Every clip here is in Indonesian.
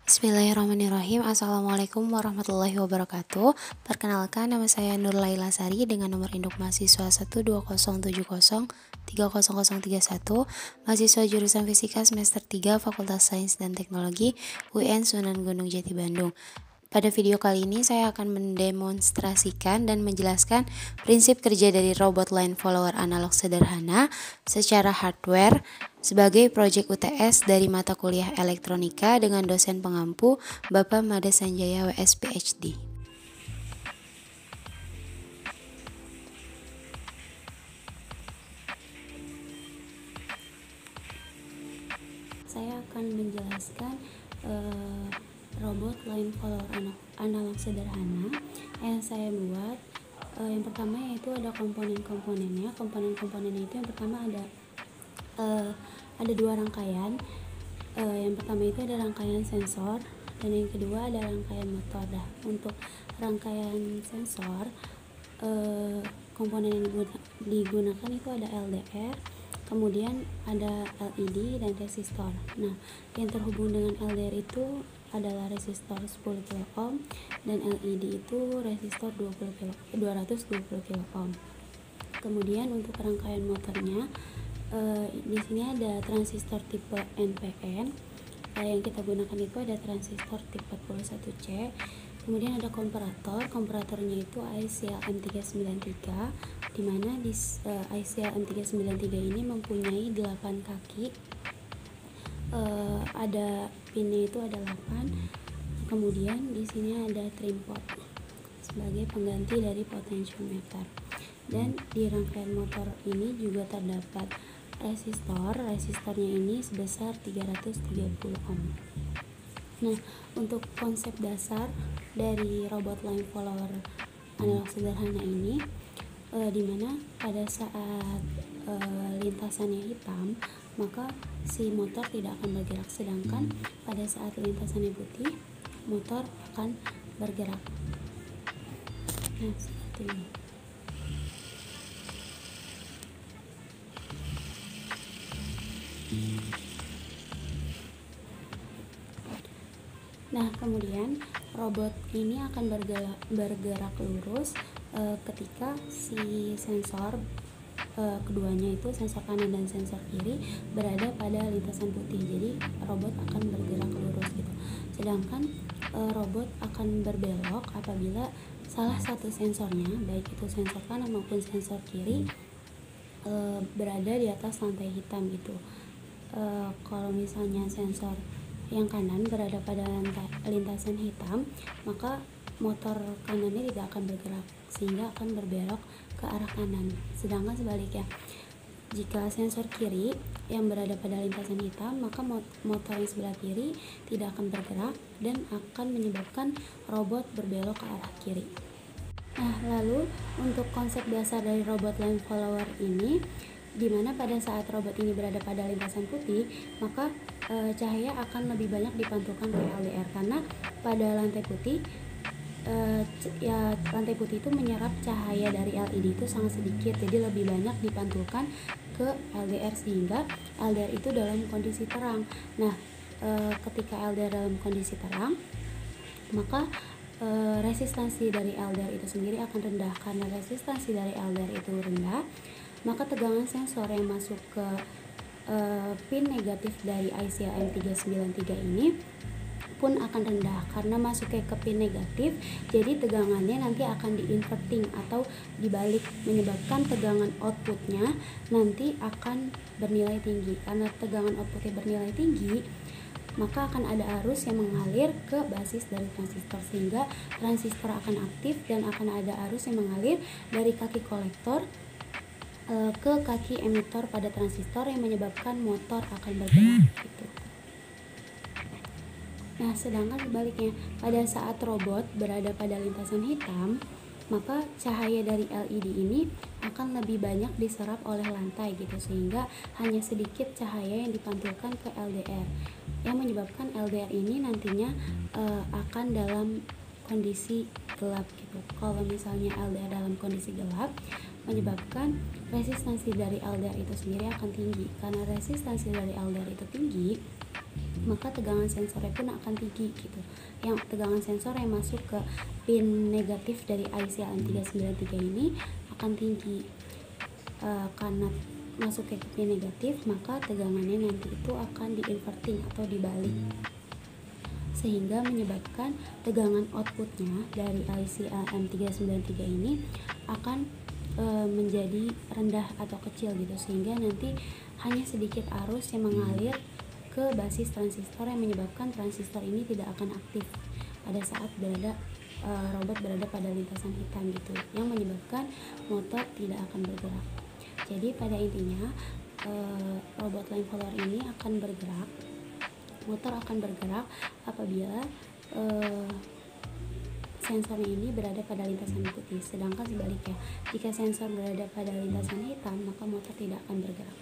Bismillahirrahmanirrahim. Assalamualaikum warahmatullahi wabarakatuh. Perkenalkan, nama saya Nur Laila Sari dengan nomor induk mahasiswa 12070300031, mahasiswa jurusan Fisika semester 3 Fakultas Sains dan Teknologi UIN Sunan Gunung Jati Bandung. Pada video kali ini saya akan mendemonstrasikan dan menjelaskan prinsip kerja dari robot line follower analog sederhana secara hardware sebagai proyek UTS dari mata kuliah elektronika dengan dosen pengampu Bapak Made Sanjaya WS PhD. Saya akan menjelaskan robot line follower analog sederhana yang saya buat. Yang pertama yaitu ada komponen-komponennya. Komponen-komponennya itu yang pertama ada dua rangkaian. Yang pertama itu ada rangkaian sensor dan yang kedua ada rangkaian motor. Untuk rangkaian sensor, komponen yang digunakan itu ada LDR, kemudian ada LED dan resistor. Nah, yang terhubung dengan LDR itu adalah resistor 10 kilo ohm dan LED itu resistor 220 kilo ohm. Kemudian untuk rangkaian motornya, di sini ada transistor tipe NPN. Yang kita gunakan itu ada transistor tipe 41C. Kemudian ada komparatornya itu ICL M393, di mana di ICL M393 ini mempunyai 8 kaki. Ada pinnya itu ada 8. Kemudian di sini ada trim pot sebagai pengganti dari potentiometer. Dan di rangkaian motor ini juga terdapat resistornya ini sebesar 330 ohm. Nah, untuk konsep dasar dari robot line follower analog sederhana ini, dimana pada saat lintasannya hitam maka si motor tidak akan bergerak, sedangkan pada saat lintasannya putih motor akan bergerak. Nah, seperti ini. Nah, kemudian robot ini akan bergerak lurus ketika si sensor keduanya itu sensor kanan dan sensor kiri berada pada lintasan putih. Jadi robot akan bergerak lurus gitu. Sedangkan robot akan berbelok apabila salah satu sensornya, baik itu sensor kanan maupun sensor kiri, berada di atas lantai hitam gitu. Kalau misalnya sensor yang kanan berada pada lintasan hitam, maka motor kanannya tidak akan bergerak sehingga akan berbelok ke arah kanan. Sedangkan sebaliknya, jika sensor kiri yang berada pada lintasan hitam, maka motor yang sebelah kiri tidak akan bergerak dan akan menyebabkan robot berbelok ke arah kiri. Nah, lalu untuk konsep dasar dari robot line follower ini, di mana pada saat robot ini berada pada lintasan putih, maka cahaya akan lebih banyak dipantulkan ke LDR karena pada lantai putih lantai putih itu menyerap cahaya dari LED itu sangat sedikit, jadi lebih banyak dipantulkan ke LDR sehingga LDR itu dalam kondisi terang. Nah, ketika LDR dalam kondisi terang, maka resistansi dari LDR itu sendiri akan rendah. Karena resistansi dari LDR itu rendah, maka tegangan sensor yang masuk ke pin negatif dari ICL M393 ini pun akan rendah karena masuknya ke pin negatif. Jadi tegangannya nanti akan di-inverting atau dibalik, menyebabkan tegangan outputnya nanti akan bernilai tinggi. Karena tegangan outputnya bernilai tinggi, maka akan ada arus yang mengalir ke basis dari transistor sehingga transistor akan aktif dan akan ada arus yang mengalir dari kaki kolektor ke kaki emitor pada transistor yang menyebabkan motor akan bergerak gitu. Nah, sedangkan sebaliknya, pada saat robot berada pada lintasan hitam, maka cahaya dari LED ini akan lebih banyak diserap oleh lantai gitu, sehingga hanya sedikit cahaya yang dipantulkan ke LDR yang menyebabkan LDR ini nantinya akan dalam kondisi gelap gitu. Kalau misalnya LDR dalam kondisi gelap, menyebabkan resistansi dari LDR itu sendiri akan tinggi. Karena resistansi dari LDR itu tinggi, maka tegangan sensornya pun akan tinggi gitu. Yang tegangan sensor yang masuk ke pin negatif dari IC LM393 ini akan tinggi. Karena masuk ke pin negatif, maka tegangannya nanti itu akan di-inverting atau dibalik, sehingga menyebabkan tegangan outputnya dari IC LM393 ini akan menjadi rendah atau kecil gitu, sehingga nanti hanya sedikit arus yang mengalir ke basis transistor yang menyebabkan transistor ini tidak akan aktif pada saat robot berada pada lintasan hitam gitu, yang menyebabkan motor tidak akan bergerak. Jadi pada intinya robot line follower ini akan bergerak, motor akan bergerak apabila sensornya ini berada pada lintasan putih. Sedangkan sebaliknya, jika sensor berada pada lintasan hitam, maka motor tidak akan bergerak.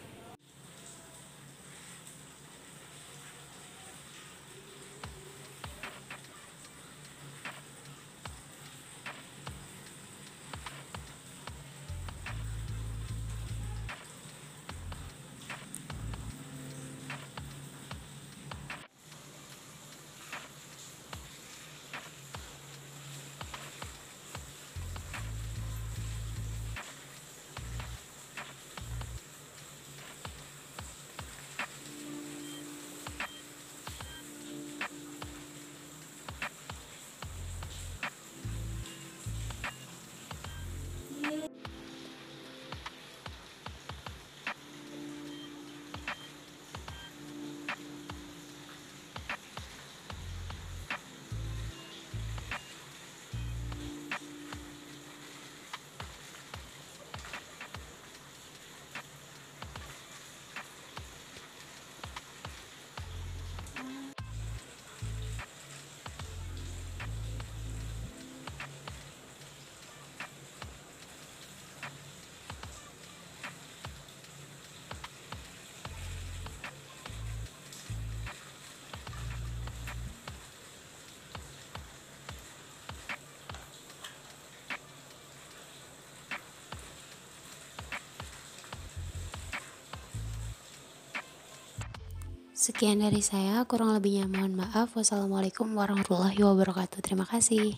Sekian dari saya, kurang lebihnya mohon maaf. Wassalamualaikum warahmatullahi wabarakatuh. Terima kasih.